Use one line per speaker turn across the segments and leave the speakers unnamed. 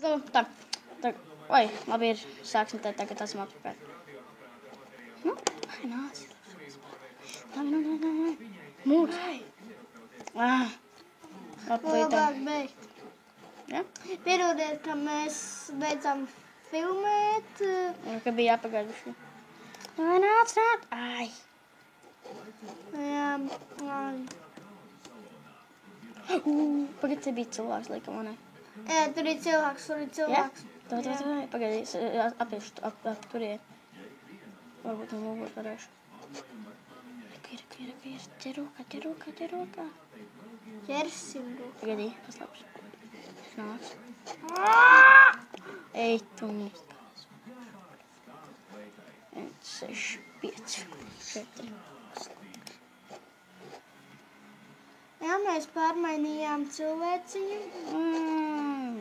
Nu, tā. Oi, labi ir. Sāksim tagad esam atpakaļ. Nu, nāc. Labi. Mūs.
Labāk beigt.
Ja?
Pirmdien, kad mēs beidzām filmēt.
Ka bija jāpagaiduši. Lai nāc. Ai.
Jā,
Pagad, te bija cilvēks, laikam, vai ne?
tur ir cilvēks.
Jā? Pagaidīs, apiešu ap turien. Varbūt no mūgos varēšu. Ir. Ķer rokā.
Ķersim roku.
Pagadī, paslapšu. Nāc. Ej, tu mums kāds. 1, 6, 5, 4.
Jā, mēs pārmainījām cilvēciņu.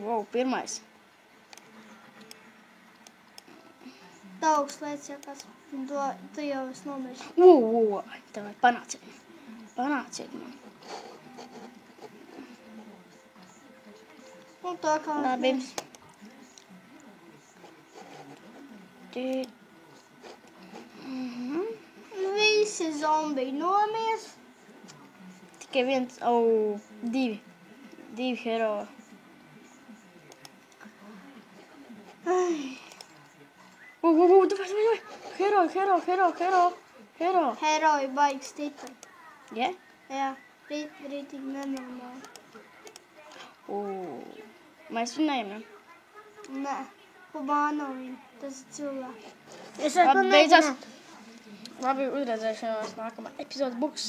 Wow, pirmais.
Tauks lietas jau kāds. Tu jau esi nomirst.
Tev panāciet man.
Un to kā
Labi.
Visi zombiji nomies.
Tikai viens, divi hero. Davai. Hero.
Heroji baigi stipri.
Ja?
Jā, rītīgi nenormāli.
Mēs runājam, ne?
Nē, Kubāno viņa, tas ir cilvēks.
Labi, beidzās. Labi, uzredzēšanos nākamā epizoda būs.